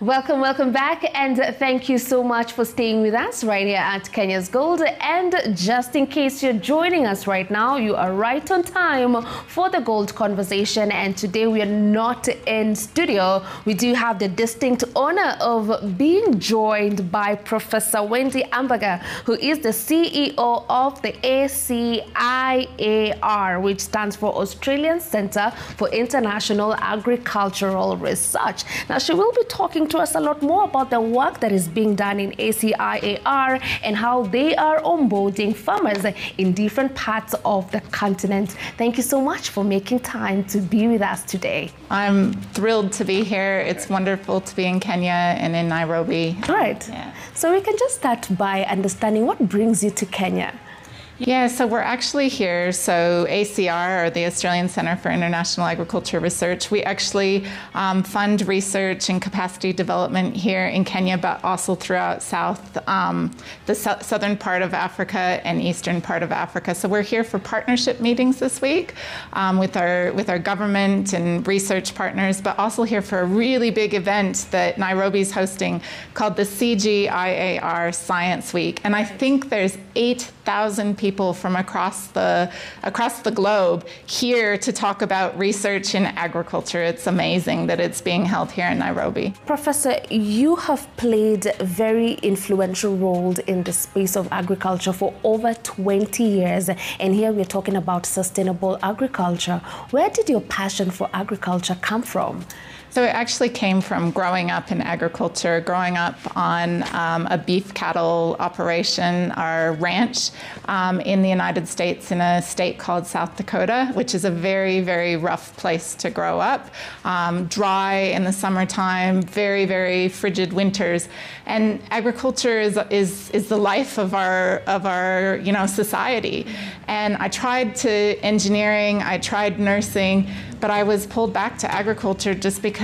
Welcome back, and thank you so much for staying with us right here at Kenya's Gold. And just in case you're joining us right now, you are right on time for the Gold Conversation. And today we are not in studio. We do have the distinct honor of being joined by Professor Wendy Umberger, who is the CEO of the ACIAR, which stands for Australian Centre for International Agricultural Research. Now, she will be talking to us a lot more about the work that is being done in ACIAR and how they are onboarding farmers in different parts of the continent. Thank you so much for making time to be with us today. I'm thrilled to be here. It's wonderful to be in Kenya and in Nairobi. Right. Yeah. So we can just start by understanding what brings you to Kenya. Yeah, so we're actually here. So ACR, or the Australian Centre for International Agriculture Research, we actually fund research and capacity development here in Kenya, but also throughout the southern part of Africa and eastern part of Africa. So we're here for partnership meetings this week with our government and research partners, but also here for a really big event that Nairobi's hosting called the CGIAR Science Week. And I think there's 8,000 people from across the globe here to talk about research in agriculture. It's amazing that it's being held here in Nairobi. Professor, you have played a very influential role in the space of agriculture for over 20 years. And here we're talking about sustainable agriculture. Where did your passion for agriculture come from? So it actually came from growing up in agriculture, growing up on a beef cattle operation, our ranch in the United States in a state called South Dakota, which is a very, very rough place to grow up. Dry in the summertime, very, very frigid winters. And agriculture is the life of our society. And I tried engineering, I tried nursing, but I was pulled back to agriculture just because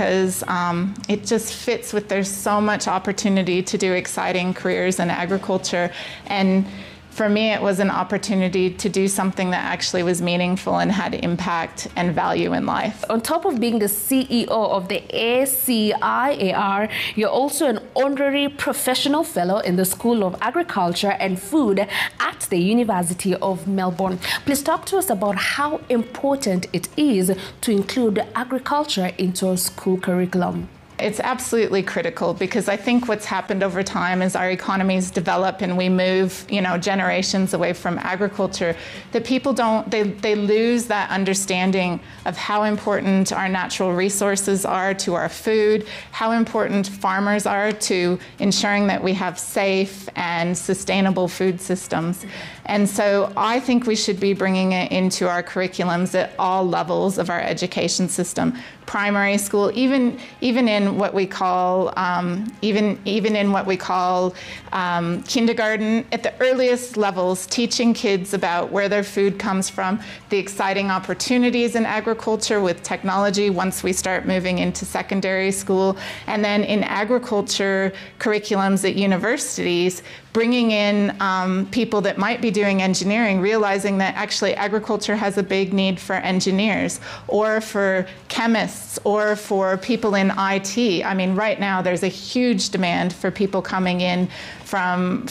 it just fits with, there's so much opportunity to do exciting careers in agriculture. And for me, it was an opportunity to do something that actually was meaningful and had impact and value in life. On top of being the CEO of the ACIAR, you're also an honorary professional fellow in the School of Agriculture and Food at the University of Melbourne. Please talk to us about how important it is to include agriculture into our school curriculum. It's absolutely critical, because I think what's happened over time as our economies develop and we move, generations away from agriculture, that people they lose that understanding of how important our natural resources are to our food, how important farmers are to ensuring that we have safe and sustainable food systems. And so I think we should be bringing it into our curriculums at all levels of our education system, primary school, even in what we call kindergarten, at the earliest levels, teaching kids about where their food comes from, the exciting opportunities in agriculture with technology once we start moving into secondary school, and then in agriculture curriculums at universities, bringing in people that might be doing engineering, realizing that actually agriculture has a big need for engineers or for chemists or for people in IT. I mean, right now there's a huge demand for people coming in from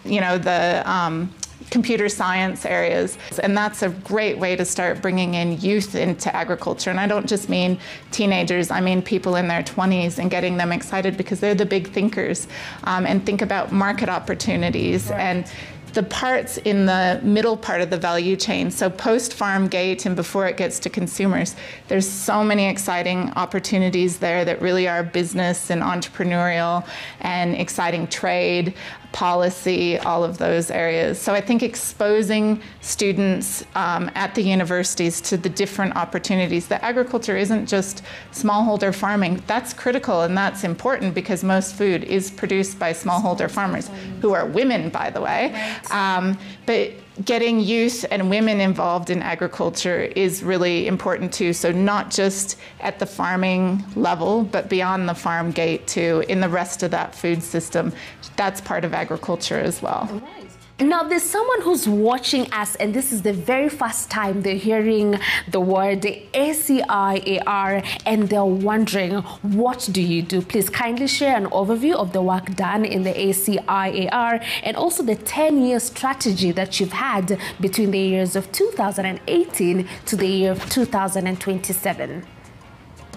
the computer science areas. And that's a great way to start bringing in youth into agriculture. And I don't just mean teenagers, I mean people in their 20s, and getting them excited because they're the big thinkers and think about market opportunities. Right. And the parts in the middle part of the value chain, so post-farm gate and before it gets to consumers, there's so many exciting opportunities there that really are business and entrepreneurial and exciting trade, policy, all of those areas. So I think exposing students at the universities to the different opportunities, that agriculture isn't just smallholder farming. That's critical and that's important because most food is produced by smallholder farmers, who are women, by the way. But getting youth and women involved in agriculture is really important too. So not just at the farming level, but beyond the farm gate too, in the rest of that food system. That's part of agriculture as well. Right. Now, there's someone who's watching us, and this is the very first time they're hearing the word ACIAR, and they're wondering, what do you do? Please kindly share an overview of the work done in the ACIAR and also the 10-year strategy that you've had between the years of 2018 to the year of 2027.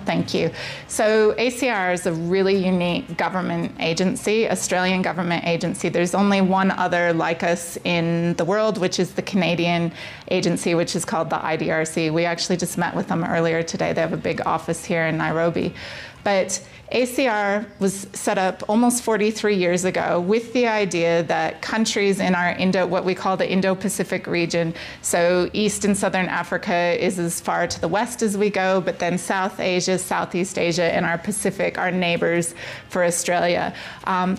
Thank you. So ACR is a really unique government agency, Australian government agency. There's only one other like us in the world, which is the Canadian agency, which is called the IDRC. We actually just met with them earlier today. They have a big office here in Nairobi. But ACR was set up almost 43 years ago with the idea that countries in our what we call the Indo-Pacific region, so East and Southern Africa is as far to the west as we go, but then South Asia, Southeast Asia, and our Pacific are neighbors for Australia.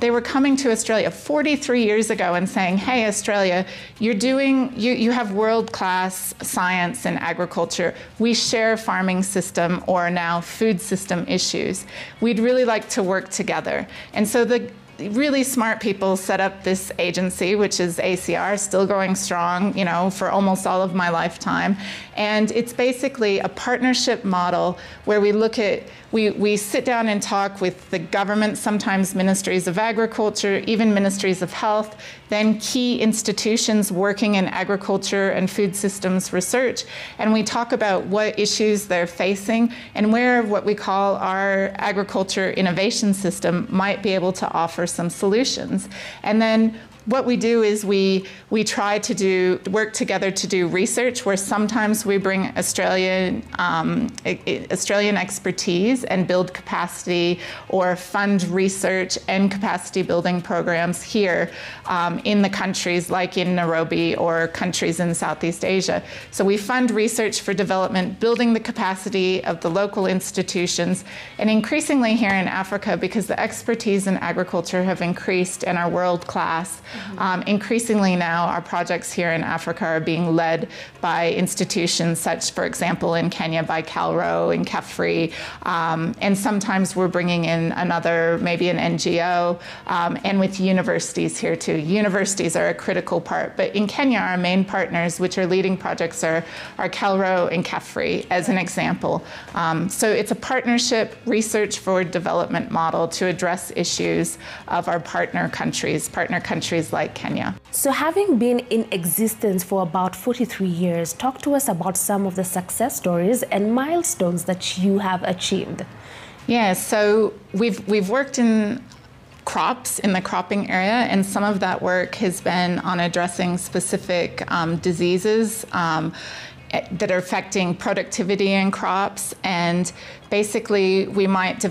They were coming to Australia 43 years ago and saying, hey, Australia, you have world-class science and agriculture. We share farming system or now food system issues. We'd really like to work together. And so the really smart people set up this agency, which is ACR, still going strong, you know, for almost all of my lifetime. And it's basically a partnership model where we look at, we sit down and talk with the government, sometimes ministries of agriculture, even ministries of health, then key institutions working in agriculture and food systems research. And we talk about what issues they're facing and where what we call our agriculture innovation system might be able to offer some solutions. And then what we do is we try to work together to do research where sometimes we bring Australian expertise and build capacity or fund research and capacity building programs here in the countries like in Nairobi or countries in Southeast Asia. So we fund research for development, building the capacity of the local institutions, and increasingly here in Africa, because the expertise in agriculture have increased and are world class. Increasingly now, our projects here in Africa are being led by institutions such, for example, in Kenya by CalRO and CAFRI, and sometimes we're bringing in maybe an NGO, and with universities here too. Universities are a critical part, but in Kenya, our main partners, which are leading projects, are CalRO and CAFRI, as an example. So it's a partnership research for development model to address issues of our partner countries like Kenya. So having been in existence for about 43 years, talk to us about some of the success stories and milestones that you have achieved. Yeah, so we've worked in crops in the cropping area, and some of that work has been on addressing specific diseases that are affecting productivity in crops. And basically, we might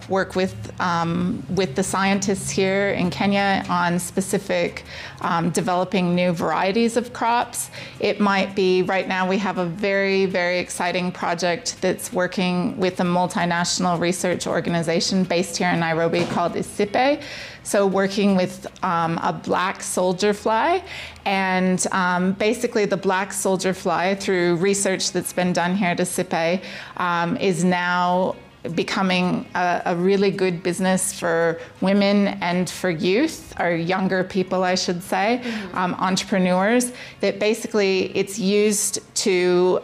work with the scientists here in Kenya on specific developing new varieties of crops. It might be, right now we have a very, very exciting project that's working with a multinational research organization based here in Nairobi called ISIPE. So working with a black soldier fly, and basically the black soldier fly, through research that's been done here at ISIPE, is now becoming a really good business for women and for youth, or younger people, I should say, entrepreneurs, that basically it's used to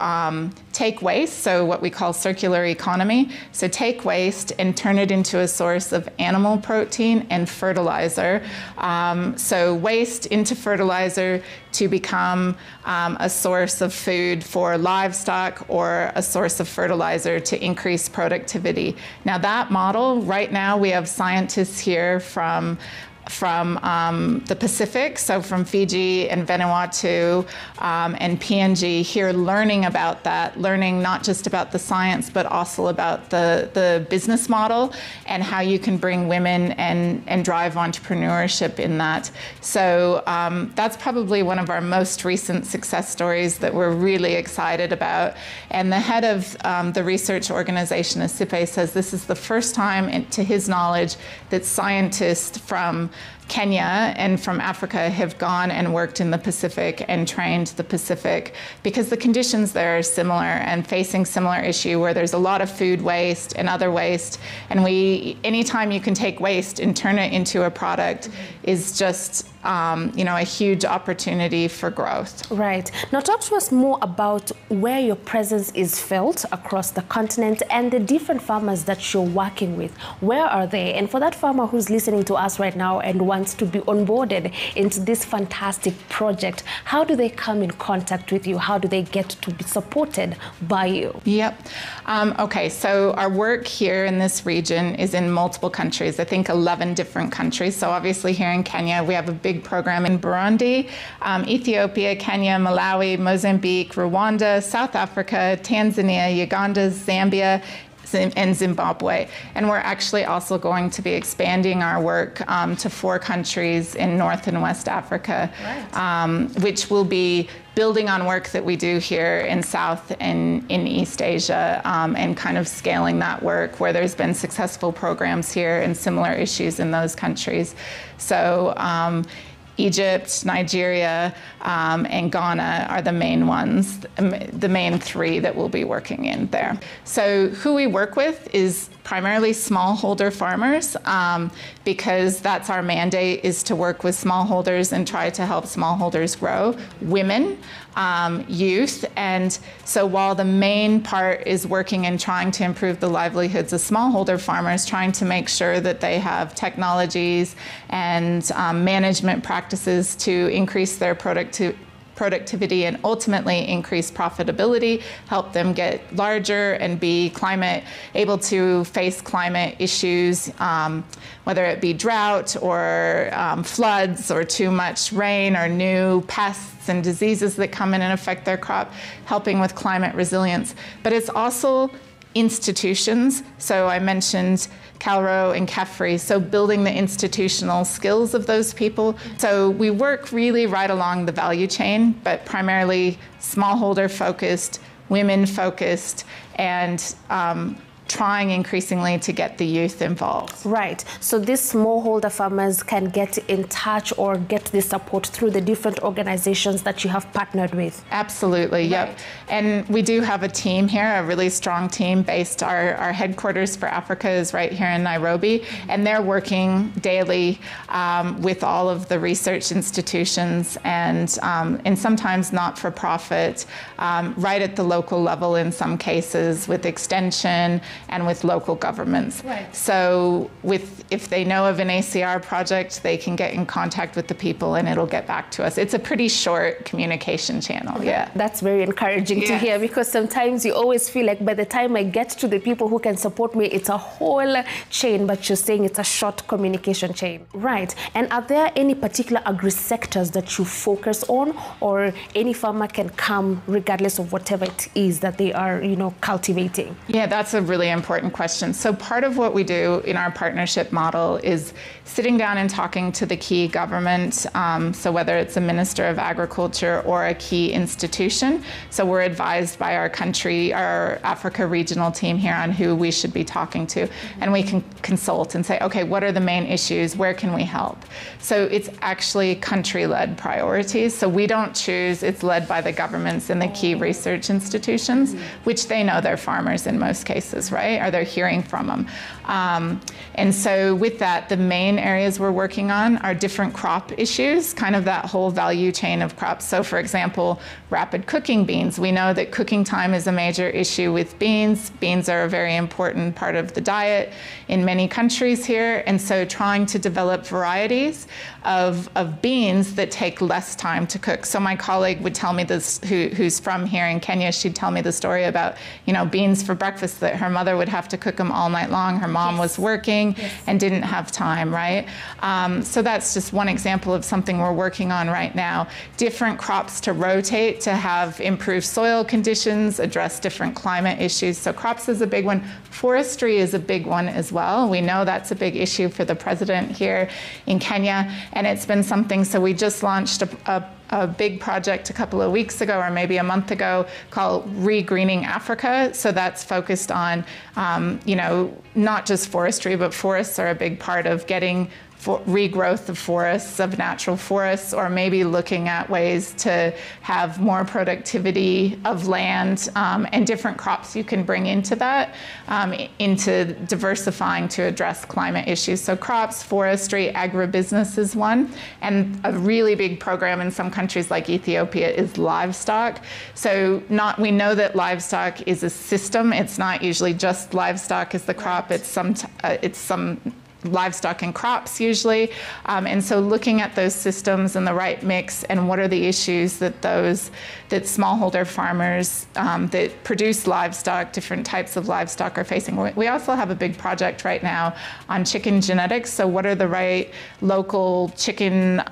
take waste, so what we call circular economy. So take waste and turn it into a source of animal protein and fertilizer. So waste into fertilizer to become a source of food for livestock or a source of fertilizer to increase productivity. Now that model, right now we have scientists here from the Pacific, so from Fiji and Vanuatu and PNG here, learning about that, learning not just about the science, but also about the business model and how you can bring women and drive entrepreneurship in that. So that's probably one of our most recent success stories that we're really excited about. And the head of the research organization, ISIPE, says this is the first time, to his knowledge, that scientists from Kenya and from Africa have gone and worked in the Pacific and trained the Pacific because the conditions there are similar and facing similar issue where there's a lot of food waste and other waste. And anytime you can take waste and turn it into a product is just a huge opportunity for growth. Right. Now talk to us more about where your presence is felt across the continent and the different farmers that you're working with. Where are they? And for that farmer who's listening to us right now and wants to be onboarded into this fantastic project, how do they come in contact with you? How do they get to be supported by you? Yep. Okay, so our work here in this region is in multiple countries, I think 11 different countries. So obviously here in Kenya, we have a big program in Burundi, Ethiopia, Kenya, Malawi, Mozambique, Rwanda, South Africa, Tanzania, Uganda, Zambia, and Zimbabwe. And we're actually also going to be expanding our work to 4 countries in North and West Africa, right. Which will be building on work that we do here in South and in East Asia, and kind of scaling that work where there's been successful programs here and similar issues in those countries. So Egypt, Nigeria, and Ghana are the main ones, the main 3 that we'll be working in there. So who we work with is primarily smallholder farmers, because that's our mandate, is to work with smallholders and try to help smallholders grow. Women, youth, and so while the main part is working and trying to improve the livelihoods of smallholder farmers, trying to make sure that they have technologies and management practices to increase their productivity and ultimately increase profitability, help them get larger and be able to face climate issues, whether it be drought or floods or too much rain or new pests and diseases that come in and affect their crop, helping with climate resilience. But it's also institutions. So I mentioned Calro and Kefri, so building the institutional skills of those people. So we work really right along the value chain, but primarily smallholder focused, women focused, and trying increasingly to get the youth involved. Right. So these smallholder farmers can get in touch or get the support through the different organizations that you have partnered with. Absolutely, yep. Right. And we do have a team here, a really strong team based, our headquarters for Africa is right here in Nairobi, and they're working daily with all of the research institutions and sometimes not-for-profit, right at the local level in some cases with extension and with local governments. Right. So if they know of an ACR project, they can get in contact with the people and it'll get back to us. It's a pretty short communication channel, yeah. That's very encouraging to hear, because sometimes you always feel like by the time I get to the people who can support me, it's a whole chain, but you're saying it's a short communication chain. Right. And are there any particular agri-sectors that you focus on, or any farmer can come regardless of whatever it is that they are, cultivating? Yeah, that's a really important question. So part of what we do in our partnership model is sitting down and talking to the key government, so whether it's a Minister of Agriculture or a key institution. So we're advised by our Africa regional team here on who we should be talking to, and we can consult and say, okay, what are the main issues? Where can we help? So it's actually country-led priorities. So we don't choose, it's led by the governments and the key research institutions, which they know their farmers in most cases, right? Or they're hearing from them. And so with that, the main areas we're working on are different crop issues, kind of that whole value chain of crops. So for example, rapid cooking beans. We know that cooking time is a major issue with beans. Beans are a very important part of the diet in many countries here. And so trying to develop varieties of beans that take less time to cook. So my colleague would tell me this, who's from here in Kenya, she'd tell me the story about, beans for breakfast, that her mother would have to cook them all night long. Her mom was working and didn't have time, right? So that's just one example of something we're working on right now. Different crops to rotate to have improved soil conditions, address different climate issues. So crops is a big one. Forestry is a big one as well. We know that's a big issue for the president here in Kenya, and it's been something, so we just launched a big project a couple of weeks ago or maybe a month ago called Regreening Africa. So that's focused on, not just forestry, but forests are a big part of getting regrowth of forests, of natural forests, or maybe looking at ways to have more productivity of land and different crops you can bring into that, into diversifying to address climate issues. So crops, forestry, agribusiness is one, and a really big program in some countries like Ethiopia is livestock. So we know that livestock is a system. It's not usually just livestock as the crop. It's some livestock and crops usually. And so looking at those systems and the right mix and what are the issues that smallholder farmers that produce livestock, different types of livestock are facing. We also have a big project right now on chicken genetics. So what are the right local chicken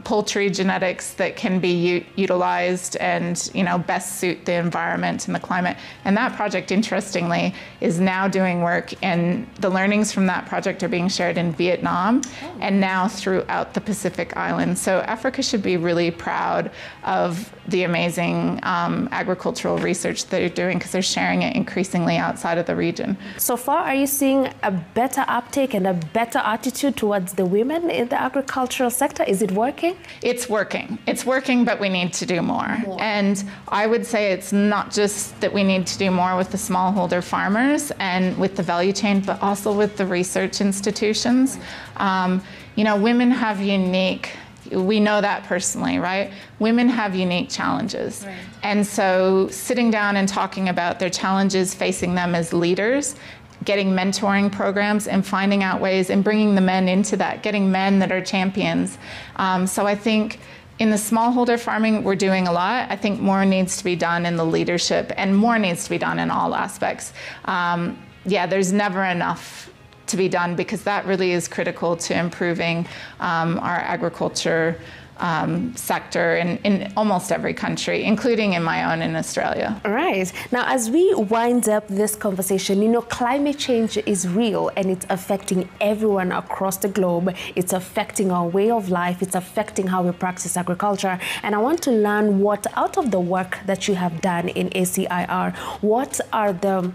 poultry genetics that can be utilized and best suit the environment and the climate. And that project, interestingly, is now doing work, and the learnings from that project are being shared in Vietnam and now throughout the Pacific Islands. So Africa should be really proud of the amazing agricultural research that they're doing, because they're sharing it increasingly outside of the region. So far, are you seeing a better uptake and a better attitude towards the women in the agricultural sector? Is it working? It's working. It's working, but we need to do more. And I would say it's not just that we need to do more with the smallholder farmers and with the value chain, but also with the research institutions. Women have we know that personally, right? Women have unique challenges. Right. And so sitting down and talking about their challenges facing them as leaders, getting mentoring programs and finding out ways and bringing the men into that, getting men that are champions. So I think in the smallholder farming, we're doing a lot. I think more needs to be done in the leadership, and more needs to be done in all aspects. There's never enough to be done, because that really is critical to improving our agriculture sector in almost every country, including in my own in Australia. All right. Now, as we wind up this conversation, climate change is real and it's affecting everyone across the globe. It's affecting our way of life. It's affecting how we practice agriculture. And I want to learn what, out of the work that you have done in ACIR, what are the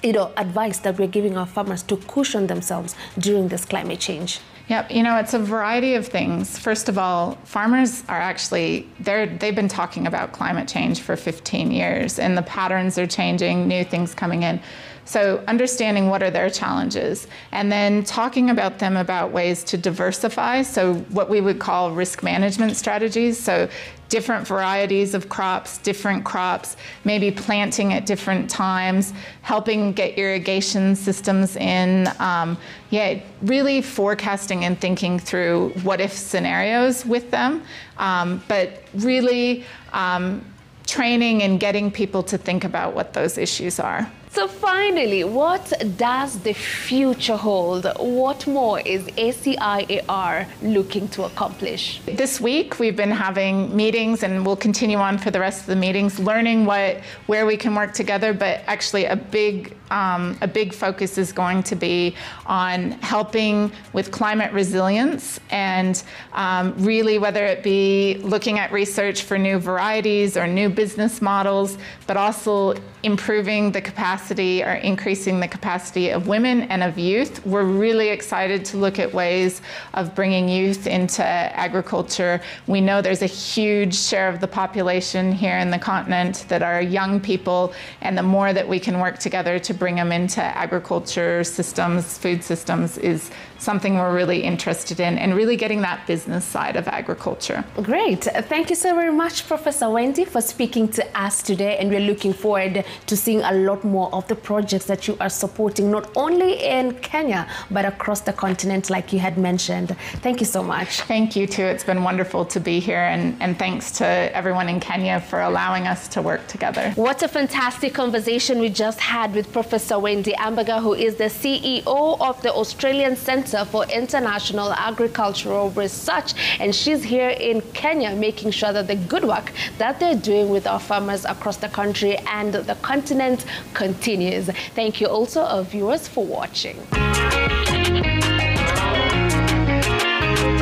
advice that we're giving our farmers to cushion themselves during this climate change? Yep, it's a variety of things. First of all, farmers are actually, they've been talking about climate change for 15 years, and the patterns are changing, new things coming in. So understanding what are their challenges, and then talking about them about ways to diversify, so what we would call risk management strategies. So different varieties of crops, different crops, maybe planting at different times, helping get irrigation systems in, really forecasting and thinking through what-if scenarios with them, but really training and getting people to think about what those issues are. So finally, what does the future hold? What more is ACIAR looking to accomplish? This week, we've been having meetings, and we'll continue on for the rest of the meetings, learning where we can work together, but actually a big focus is going to be on helping with climate resilience, and really whether it be looking at research for new varieties or new business models, but also improving the capacity or increasing the capacity of women and of youth. We're really excited to look at ways of bringing youth into agriculture. We know there's a huge share of the population here in the continent that are young people, and the more that we can work together to bring them into agriculture systems, food systems, is something we're really interested in, and really getting that business side of agriculture. Great. Thank you so very much, Professor Wendy, for speaking to us today, and we're looking forward to seeing a lot more of the projects that you are supporting, not only in Kenya, but across the continent, like you had mentioned. Thank you so much. Thank you, too. It's been wonderful to be here, and thanks to everyone in Kenya for allowing us to work together. What a fantastic conversation we just had with Professor Wendy Umberger, who is the CEO of the Australian Centre for International Agricultural Research, and she's here in Kenya making sure that the good work that they're doing with our farmers across the country and the continent continues. Thank you also, our viewers, for watching.